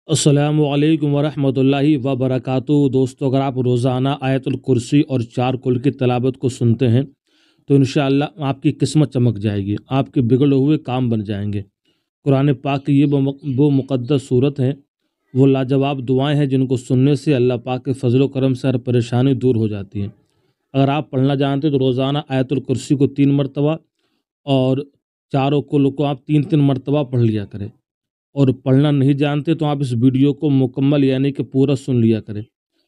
अस्सलामु अलैकुम वरहमतुल्लाहि वबरकातुहू। दोस्तों, अगर आप रोज़ाना आयतुल कुर्सी और 4 कुल की तलावत को सुनते हैं तो इंशाअल्लाह आपकी किस्मत चमक जाएगी, आपके बिगड़े हुए काम बन जाएंगे। कुरान पाक की ये वो मुक़द्दस सूरत है, वो लाजवाब दुआएं हैं जिनको सुनने से अल्लाह पाक के फजल करम से हर परेशानी दूर हो जाती है। अगर आप पढ़ना जानते हैं तो रोज़ाना आयतुल कुर्सी को 3 मरतबा और चारों कुल को आप 3-3 मरतबा पढ़ लिया करें। और पढ़ना नहीं जानते तो आप इस वीडियो को मुकम्मल यानी कि पूरा सुन लिया करें।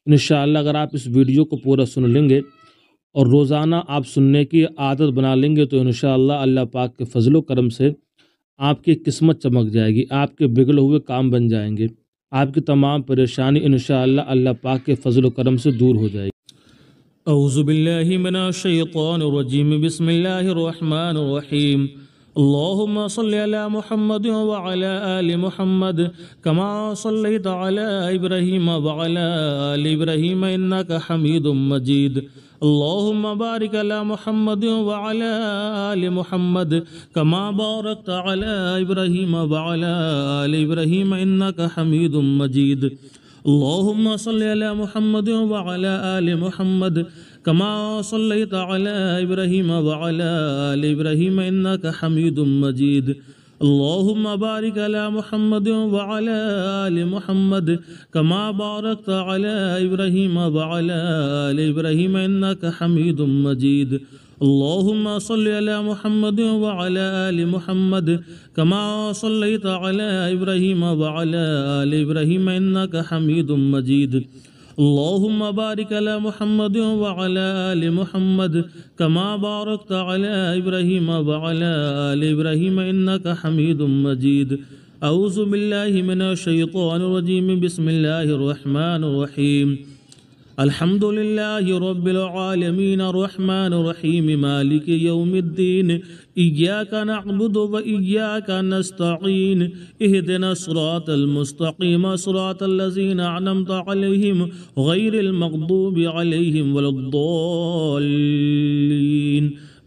इंशाअल्लाह अगर आप इस वीडियो को पूरा सुन लेंगे और रोज़ाना आप सुनने की आदत बना लेंगे तो इंशाअल्लाह अल्लाह पाक के फजलो करम से आपकी किस्मत चमक जाएगी, आपके बिगड़े हुए काम बन जाएंगे, आपकी तमाम परेशानी इंशाअल्लाह अल्लाह पाक के फजलो करम से दूर हो जाएगी। औज़ु बिल्लाहि मिनश शैतानिर रजीम, बिस्मिल्लाहिर रहमानिर रहीम। अल्लाहुम्मा सल्लि अला मुहम्मद व अला आलि मुहम्मद कमा सल्लैता अला इब्राहीम व अला आलि इब्राहीम इन्नका हमीदुम मजीद। अल्लाहुम्मा बारिक अला मुहम्मद व अला आलि मुहम्मद कमा बारकता अला इब्राहीम व अला आलि इब्राहीम इन्नका हमीदुम मजीद। अल्लाहुम्मा सल्लि अला मुहम्मद व अला आलि मुहम्मद कमा सल्लैता अला इब्राहीम व अला आलि इब्राहीम इन्नका हमीदुम मजीद। अल्लाहुम्मा बारिक अला मुहम्मद व अला आलि मुहम्मद कमा बारकता अला इब्राहीम व अला आलि इब्राहीम इन्नका हमीदुम मजीद। अल्लाहुम्मा सल्लि अला मुहम्मद व अला आलि मुहम्मद कमा सल्लैता अला इब्राहीम व अला आलि इब्राहीम इन्नका हमीदुम मजीद। अल्लाहुम्मा बारिक अला मुहम्मद व अला आलि मुहम्मद कमा बारकता अला इब्राहीम व अला आलि इब्राहीम इन्नका हमीदुम मजीद। औज़ु बिल्लाहि मिनश शैतानिर रजीम, बिस्मिल्लाहिर रहमानिर रहीम। अल्हम्दुलिल्लाहि रब्बिल आलमीन अर्रहमानिर रहीम मालिकि यौमिद्दीन इय्याका नअबुदु व इय्याका नस्तईन इहदिनस सिरातल मुस्तकीम सिरातल लज़ीना अनअमता अलैहिम गैरिल मग़दूबि अलैहिम वलद्दाल्लीन।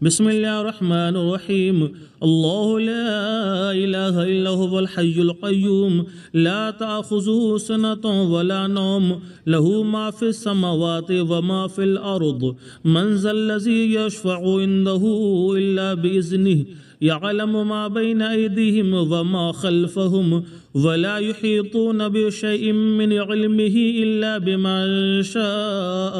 बिस्मिल्लाहिर रहमानिर रहीम। अल्लाहु ला इलाहा इल्ला हुवल हय्युल क़य्यूम ला ताख़ुज़ुहु सनतुन वला नौम लहू मा फ़िस समावाति व मा फ़िल अर्द मन ज़ल्लज़ी यशफ़अु इंदहु इल्ला बिइज़्निहि यअलमु मा बैन अयदीहिम व मा ख़ल्फ़हुम वला युहीतून बिशैइन मिन इल्मिहि इल्ला बिमा शाअ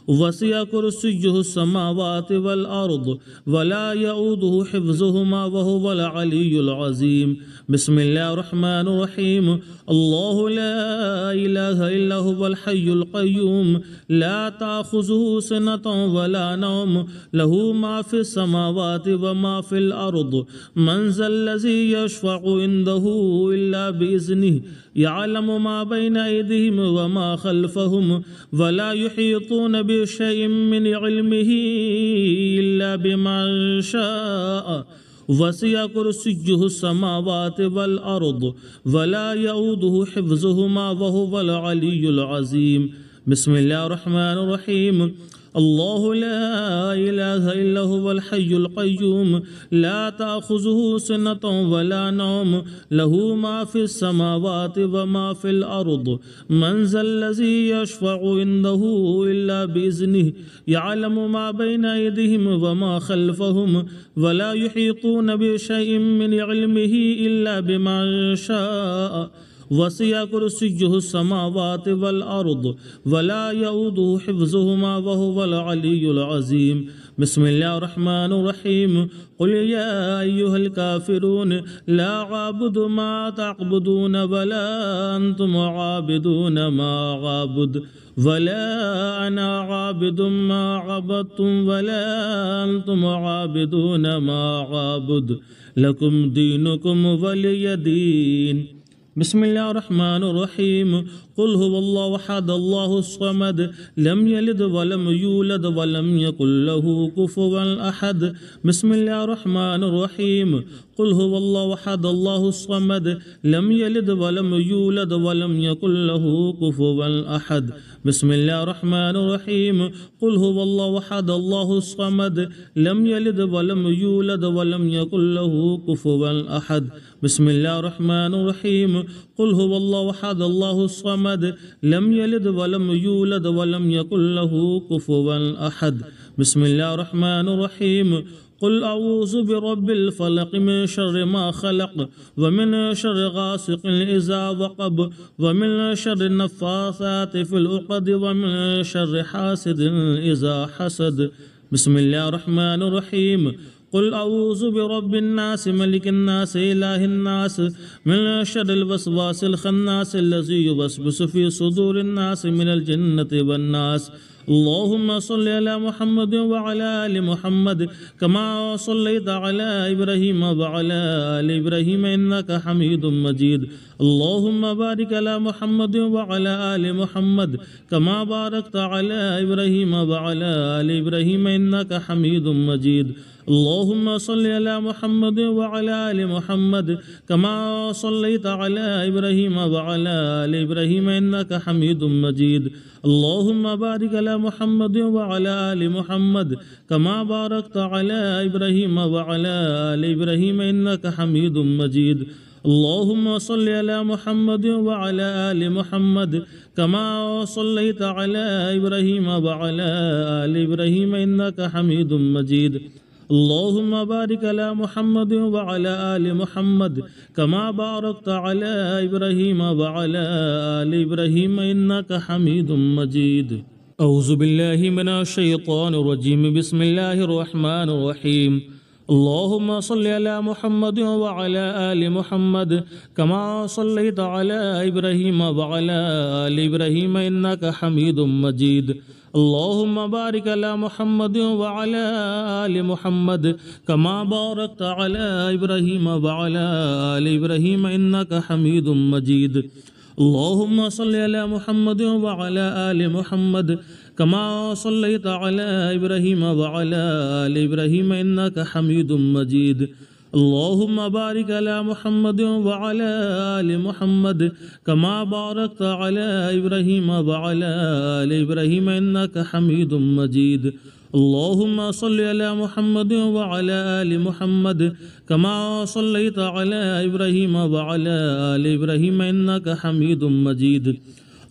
वसिअ कुर्सियुहु समावाति वल अर्द वला यऊदुहु हिफ्ज़ुहुमा व हुवल अलियुल अज़ीम। बिस्मिल्लाहिर रहमानिर रहीम। अल्लाहु ला इलाहा इल्ला हुवल हय्युल क़य्यूम ला ताख़ुज़ुहु सनतुन वला नौम लहू मा फ़िस समावाति व मा फ़िल अर्द मन ज़ल्लज़ी यशफ़अु इंदहु इल्ला बिइज़्निहि यअलमु मा बैन अयदीहिम व मा ख़ल्फ़हुम वला युहीतून बिशैइन मिन इल्मिहि इल्ला बिमा शाअ वसिअ कुर्सियुहु समावाति वल अर्द वला यऊदुहु हिफ्ज़ुहुमा व हुवल अलियुल अज़ीम। बिस्मिल्लाहिर रहमानिर रहीम। अल्लाहु ला इलाहा इल्ला हुवल हय्युल क़य्यूम ला ताख़ुज़ुहु सनतुन वला नौम लहू मा फ़िस समावाति व मा फ़िल अर्द मन ज़ल्लज़ी यशफ़अु इंदहु इल्ला बिइज़्निहि यअलमु मा बैन अयदीहिम व मा ख़ल्फ़हुम वला युहीतून बिशैइन मिन इल्मिहि इल्ला बिमा शाअ वसिअ कुर्सियुहु समावाति वल अर्द वला यऊदुहु हिफ्ज़ुहुमा व हुवल अलियुल अज़ीम। बिस्मिल्लाहिर रहमानिर रहीम। क़ुल या अय्युहल काफ़िरून ला अअबुदु मा तअबुदून वला अंतुम आबिदून मा अअबुदु वला अना आबिदुम मा अअबदतुम वला अंतुम आबिदून मा अअबुदु लकुम दीनुकुम वलिय दीन। बिस्मिल्लाहिर रहमानिर रहीम। क़ुल हुवल्लाहु अहद अल्लाहुस समद लम यलिद वलम यूलद वलम यकुल लहू कुफुवन अहद। बिस्मिल्लाहिर रहमानिर रहीम। क़ुल हुवल्लाहु अहद अल्लाहुस समद लम यलिद वलम यूलद वलम यकुल लहू कुफुवन अहद। बिस्मिल्लाहिर रहमानिर रहीम। क़ुल हुवल्लाहु अहद अल्लाहुस समद लम यलिद वलम यूलद वलम यकुल लहू कुफुवन अहद। बिस्मिल्लाहिर्रहमानिर्रहीम कुल हुवल्लाहु अहद अल्लाहुस समद लम यलिद वलम यूलद वलम यकुल लहू कुफुवन अहद। बिस्मिल्लाहिर्रहमानिर्रहीम कुल अऊज़ु बिरब्बिल फलक़ मिन शर्रि मा खलक़ व मिन शर्रि गासिक़िन इज़ा वक़ब व मिन शर्रि नफ़्फ़ासाति फ़िल उक़द व मिन शर्रि हासिदिन इज़ा हसद। बिस्मिल्लाहिर्रहमानिर्रहीम कुल अऊज़ु बिरब्बिन नास मलिकिन नास इलाहिन नास मिन शर्रिल वसवासिल खन्नास अल्लज़ी युवस्विसु फ़ी सुदूरिन नास मिनल जिन्नति वन नास। अल्लाहुम्मा सल्लि अला मुहम्मद व अला आलि मुहम्मद कमा सल्लैता अला इब्राहीम व अला आलि इब्राहीम इन्नका हमीदुम मजीद। अल्लाहुम्मा बारिक अला मुहम्मद व अला आलि मुहम्मद कमा बारकता अला इब्राहीम व अला आलि इब्राहीम इन्नका हमीदुम मजीद। अल्लाहुम्मा सल्लि अला मुहम्मद व अला आलि मुहम्मद कमा सल्लैता अला इब्राहीम व अला आलि इब्राहीम इन्नका हमीदुम मजीद। अल्लाहुम्मा बारिक अला मुहम्मद व अला आलि मुहम्मद कमा बारकता अला इब्राहीम व अला आलि इब्राहीम इन्नका हमीदुम मजीद। अल्लाहुम्मा सल्लि अला मुहम्मद व अला आलि मुहम्मद कमा सल्लैता अला इब्राहीम व अला आलि इब्राहीम इन्नका हमीदुम मजीद। अल्लाहुम्मा बारिक अला मुहम्मद व अला आलि मुहम्मद कमा बारकता अला इब्राहीम व अला आलि इब्राहीम इन्नका हमीदुम मजीद। औज़ु बिल्लाहि मिनश शैतानिर रजीम बिस्मिल्लाहिर रहमानिर रहीम अल्लाहुम्मा सल्लि अला मुहम्मद व अला आलि मुहम्मद कमा सल्लैता अला इब्राहीम व अला आलि इब्राहीम इन्नका हमीदुम मजीद। अल्लाहुम्मा बारिक अला मुहम्मद व अला आलि मुहम्मद कमा बारकता अला इब्राहीम व अला आलि इब्राहीम इन्नका हमीदुम मजीद। अल्लाहुम्मा सल्लि अला मुहम्मद व अला आलि मुहम्मद कमा सल्लैता अला इब्राहीम व अला आलि इब्राहीम इन्नका हमीदुम मजीद। अल्लाहुम्मा बारिक अला मुहम्मद व अला आलि मुहम्मद कमा बारकता अला इब्राहीम व अला आलि इब्राहीम इन्नका हमीदुम मजीद। अल्लाहुम्मा सल्लि अला मुहम्मद व अला आलि मुहम्मद कमा सल्लैता अला इब्राहीम व अला आलि इब्राहीम इन्नका हमीदुम मजीद।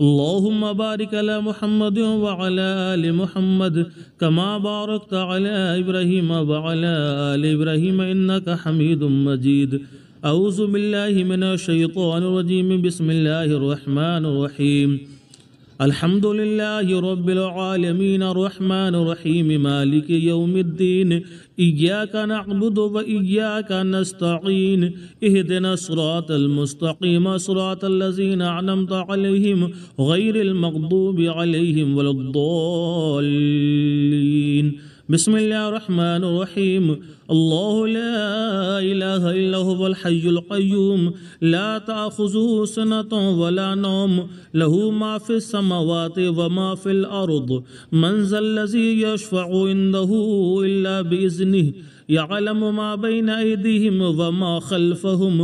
अल्लाहुम्मा बारिक अला मुहम्मद व अला आलि मुहम्मद कमा बारकता अला इब्राहीम व अला आलि इब्राहीम इन्नका हमीदुम मजीद। औज़ु बिल्लाहि मिनश शैतानिर रजीम बिस्मिल्लाहिर रहमानिर रहीम अल्हम्दुलिल्लाहि रब्बिल आलमीन अर्रहमानिर रहीम मालिकि यौमिद्दीन इय्याका नअबुदु व इय्याका नस्तईन इहदिनस सिरातल मुस्तकीम सिरातल लज़ीना अनअमता अलैहिम गैरिल मग़दूबि अलैहिम वलद्दाल्लीन। बिस्मिल्लाहिर्रहमानिर्रहीम अल्लाहु ला इलाहा इल्ला हुवल हय्युल क़य्यूम ला ताख़ुज़ुहु सनतुन वला नौम लहू मा फ़िस समावाति व मा फ़िल अर्द मन ज़ल्लज़ी यशफ़अु इंदहु इल्ला बिइज़्निहि यअलमु मा बैन अयदीहिम व मा ख़ल्फ़हुम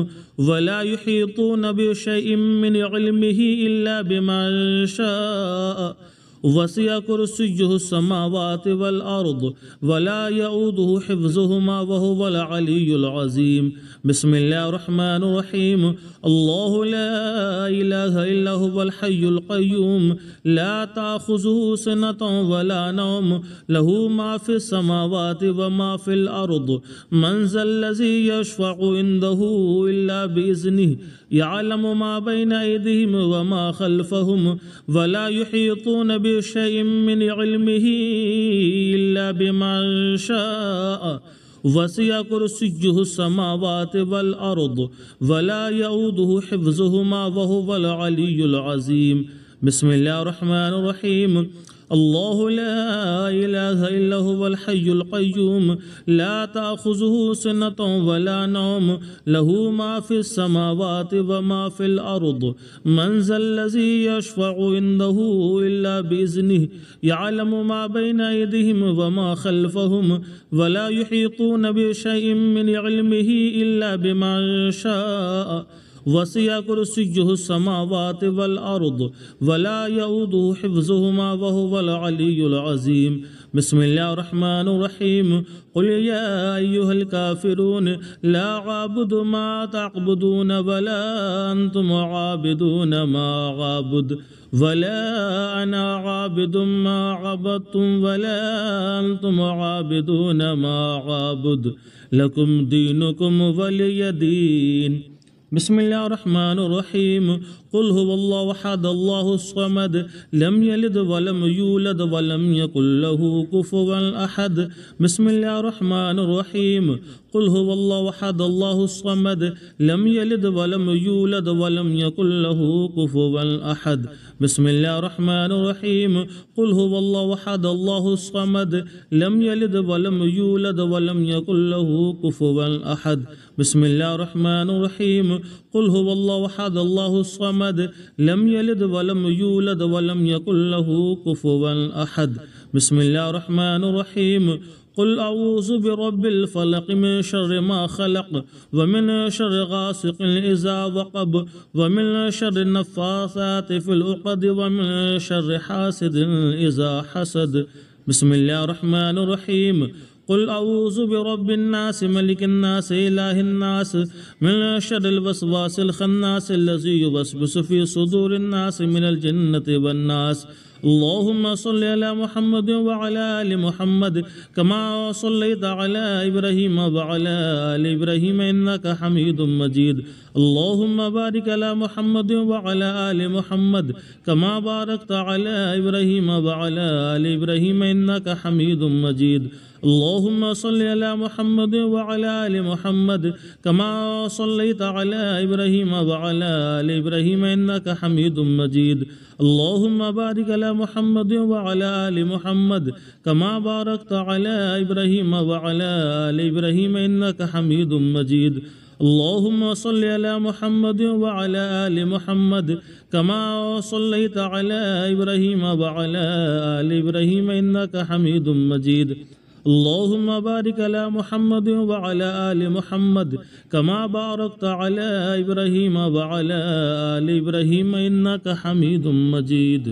वला युहीतून बिशैइन मिन इल्मिहि इल्ला बिमा शाअ वसिअ कुर्सियुहु समावाति वल अर्द वला यऊदुहु हिफ्ज़ुहुमा व हुवल अलिय्युल अज़ीम। बिस्मिल्लाहिर्रहमानिर्रहीम अल्लाहु ला इलाहा इल्ला हुवल हय्युल क़य्यूम ला ताख़ुज़ुहु सनतुन वला नौम लहू मा फ़िस समावाति व मा फ़िल अर्द मन ज़ल्लज़ी यशफ़अु इंदहु इल्ला बिइज़्निहि यअलमु मा बैन अयदीहिम व मा ख़ल्फ़हुम वला युहीतून बिशैइन मिन इल्मिहि इल्ला बिमा शाअ वसिअ कुर्सियुहु समावाति वल अर्द वला यऊदुहु हिफ्ज़ुहुमा व हुवल अलिय्युल अज़ीम। बिस्मिल्लाहिर्रहमानिर्रहीम अल्लाहु ला इलाहा इल्ला हुवल हय्युल क़य्यूम ला ताख़ुज़ुहु सनतुन वला नौम लहू मा फ़िस समावाति व मा फ़िल अर्द मन ज़ल्लज़ी यशफ़अु इंदहु इल्ला बिइज़्निहि यअलमु मा बैन अयदीहिम व मा ख़ल्फ़हुम वला युहीतून बिशैइन मिन इल्मिहि इल्ला बिमा शाअ वसिया कुर्सियुहु समावाति वल अर्द वला यऊदुहु हिफ्ज़ुहुमा वहुवल अलियुल अज़ीम। बिस्मिल्लाहिर्रहमानिर्रहीम। क़ुल या अय्युहल काफ़िरून ला अअबुदु मा तअबुदून वला अंतुम आबिदून मा अअबुदु वला अना आबिदुम मा अबदतुम वला अंतुम आबिदून मा अअबुदु लकुम दीनुकुम वलिय दीन। बिस्मिल्लाहिर्रहमानिर्रहीम। क़ुल हुवल्लाहु अहद अल्लाहुस समद लम यलिद वलम यूलद वलम यकुल लहू कुफुवन अहद। बिस्मिल्लाहिर्रहमानिर्रहीम। क़ुल हुवल्लाहु अहद अल्लाहुस समद लम यलिद वलम यूलद वलम यकुल लहू कुफुवन अहद। बिस्मिल्लाहिर्रहमानिर्रहीम। क़ुल हुवल्लाहु अहद अल्लाहुस समद लम यलिद वलम यूलद वलम यकुल लहू कुफुवन अहद। बिस्मिल्लाहिर्रहमानिर्रहीम। क़ुल हुवल्लाहु अहद अल्लाहुस समद लम यलिद वलम यूलद वलम यकुल लहू कुफुवन अहद। बिस्मिल्लाहिर्रहमानिर्रहीम। क़ुल अऊज़ु बिरब्बिल फ़लक़ मिन शर्रि मा ख़लक़ व मिन शर्रि गासिक़िन इज़ा वक़ब व मिन शर्रि नफ़्फ़ासाति फ़िल उक़द व मिन शर्रि हासिदिन इज़ा हसद। बिस्मिल्लाहिर्रहमानिर्रहीम। क़ुल अऊज़ु बिरब्बिन नास मलिकिन नास इलाहिन नास मिन शर्रिल वस्वासिल ख़न्नास अल्लज़ी युवस्विसु फ़ी सुदूरिन नास मिनल जिन्नति वन नास। अल्लाहुम्मा सल्लि अला मुहम्मद व अला आलि मुहम्मद कमा सल्लैता अला इब्राहीम व अला आलि इब्राहीम इन्नका हमीदुम मजीद। अल्लाहुम्मा बारिक अला मुहम्मद व अला आलि मुहम्मद कमा बारकता अला इब्राहीम व अला आलि इब्राहीम इन्नका हमीदुम मजीद। अल्लाहुम्मा सल्लि अला मुहम्मद व अला आलि मुहम्मद कमा सल्लैता अला इब्राहीम व अला आलि इब्राहीम इन्नका हमीदुम मजीद। अल्लाहुम्मा बारिक अला मुहम्मद व अला आलि मुहम्मद कमा बारकता अला इब्राहीम व अला आलि इब्राहीम इन्नका हमीदुम मजीद। अल्लाहुम्मा सल्लि अला मुहम्मद व अला आलि मुहम्मद कमा सल्लैता अला इब्राहीम व अला आलि इब्राहीम इन्नका हमीदुम मजीद। अल्लाहुम्मा बारिक अला मुहम्मद व अला आलि मुहम्मद कमा बारकता अला इब्राहीम व अला आलि इब्राहीम इन्नका हमीदुम मजीद।